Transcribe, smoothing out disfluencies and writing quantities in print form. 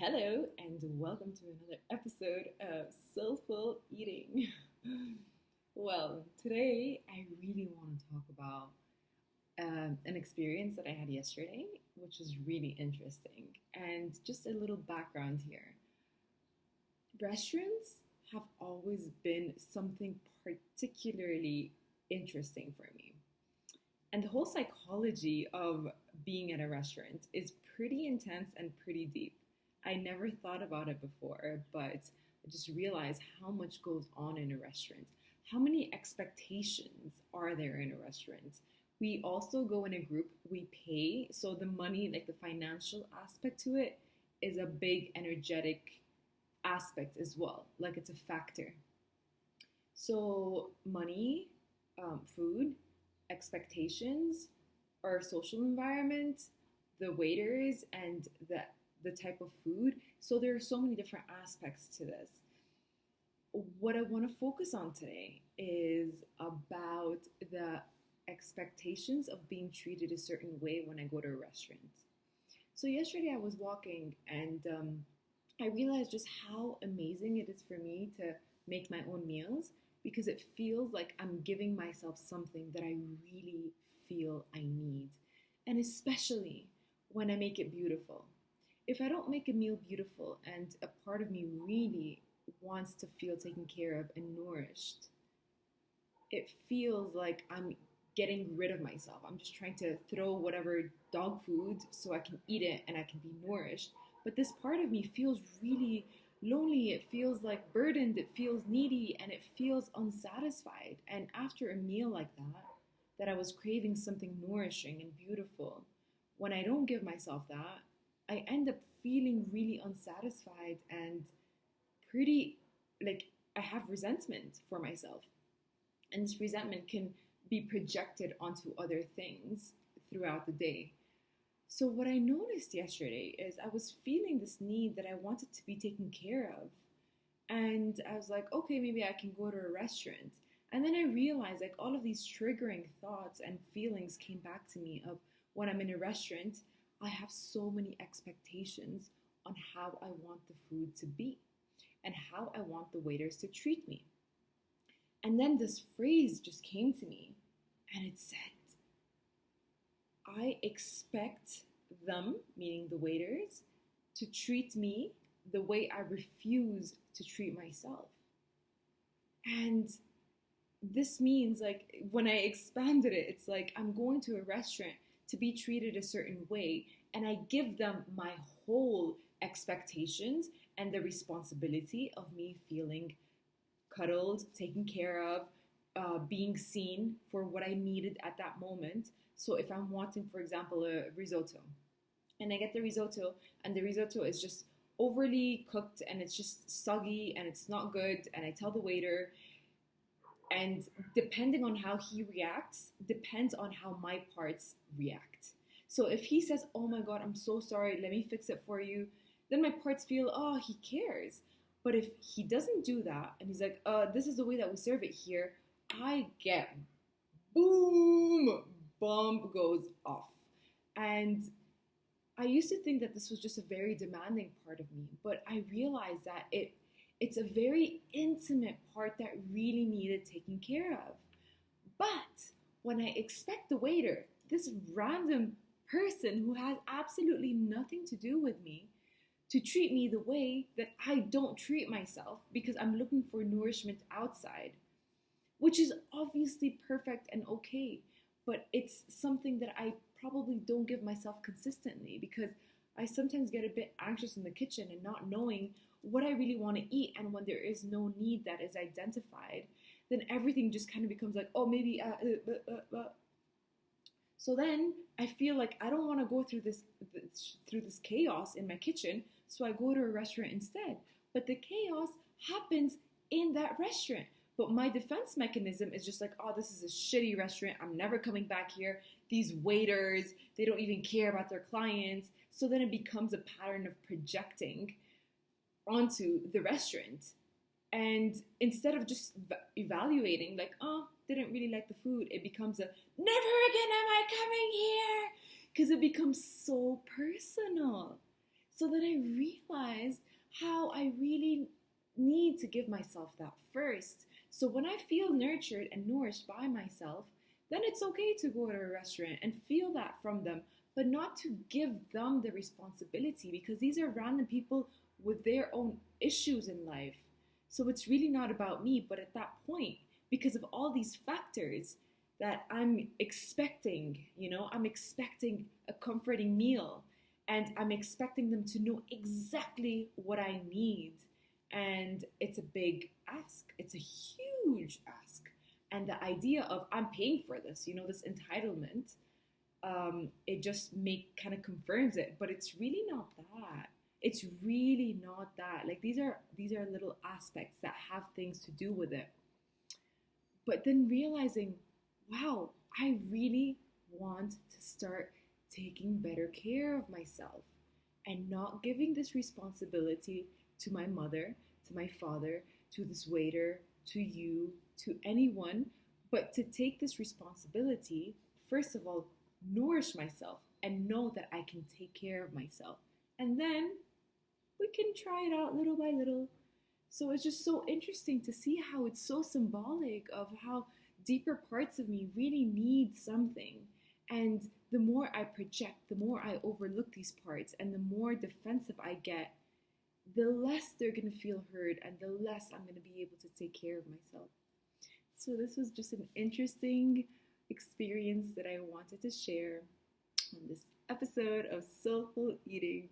Hello, and welcome to another episode of Soulful Eating. Well, today I really want to talk about an experience that I had yesterday, which was really interesting. And just a little background here, restaurants have always been something particularly interesting for me. And the whole psychology of being at a restaurant is pretty intense and pretty deep. I never thought about it before, but I just realized how much goes on in a restaurant. How many expectations are there in a restaurant? We also go in a group, we pay, so the money, like the financial aspect to it, is a big energetic aspect as well. Like it's a factor. So, money, food, expectations, our social environment, the waiters, and the type of food. So there are so many different aspects to this. What I want to focus on today is about the expectations of being treated a certain way when I go to a restaurant. So yesterday I was walking and I realized just how amazing it is for me to make my own meals because it feels like I'm giving myself something that I really feel I need. And especially when I make it beautiful. If I don't make a meal beautiful and a part of me really wants to feel taken care of and nourished, it feels like I'm getting rid of myself. I'm just trying to throw whatever dog food so I can eat it and I can be nourished. But this part of me feels really lonely. It feels like burdened. It feels needy and it feels unsatisfied. And after a meal like that I was craving something nourishing and beautiful, when I don't give myself that, I end up feeling really unsatisfied and pretty like I have resentment for myself. And this resentment can be projected onto other things throughout the day. So, what I noticed yesterday is I was feeling this need that I wanted to be taken care of. And I was like, okay, maybe I can go to a restaurant. And then I realized like all of these triggering thoughts and feelings came back to me of when I'm in a restaurant, I have so many expectations on how I want the food to be and how I want the waiters to treat me. And then this phrase just came to me and it said, I expect them, meaning the waiters, to treat me the way I refuse to treat myself. And this means like when I expanded it, it's like I'm going to a restaurant to be treated a certain way and I give them my whole expectations and the responsibility of me feeling cuddled, taken care of, being seen for what I needed at that moment. So if I'm wanting, for example, a risotto, and I get the risotto, and the risotto is just overly cooked and it's just soggy and it's not good, and I tell the waiter, and depending on how he reacts, depends on how my parts react. So if he says, oh my God, I'm so sorry, let me fix it for you, then my parts feel, oh, he cares. But if he doesn't do that and he's like, this is the way that we serve it here, I get boom, bomb goes off. And I used to think that this was just a very demanding part of me, but I realized that it's a very intimate part that really needed taking care of. But when I expect the waiter, this random person who has absolutely nothing to do with me, to treat me the way that I don't treat myself because I'm looking for nourishment outside, which is obviously perfect and okay, but it's something that I probably don't give myself consistently because I sometimes get a bit anxious in the kitchen and not knowing what I really want to eat. And when there is no need that is identified, then everything just kind of becomes like, oh, maybe. So then I feel like I don't want to go through this chaos in my kitchen, so I go to a restaurant instead. But the chaos happens in that restaurant. But my defense mechanism is just like, oh, this is a shitty restaurant. I'm never coming back here. These waiters, they don't even care about their clients. So then it becomes a pattern of projecting onto the restaurant. And instead of just evaluating, like, oh, didn't really like the food, it becomes a never again am I coming here, because it becomes so personal. So then I realized how I really need to give myself that first. So when I feel nurtured and nourished by myself, then it's okay to go to a restaurant and feel that from them, but not to give them the responsibility because these are random people with their own issues in life. So it's really not about me, but at that point, because of all these factors that I'm expecting, I'm expecting a comforting meal and I'm expecting them to know exactly what I need. And it's a big ask, it's a huge ask. And the idea of I'm paying for this, this entitlement, it just make kind of confirms it, but it's really not that. It's really not that. Like these are little aspects that have things to do with it. But then realizing, wow, I really want to start taking better care of myself and not giving this responsibility to my mother, to my father, to this waiter, to you, to anyone, but to take this responsibility, first of all, nourish myself and know that I can take care of myself. And then we can try it out little by little. So it's just so interesting to see how it's so symbolic of how deeper parts of me really need something. And the more I project, the more I overlook these parts, and the more defensive I get, the less they're going to feel heard and the less I'm going to be able to take care of myself. So this was just an interesting experience that I wanted to share on this episode of Soulful Eating.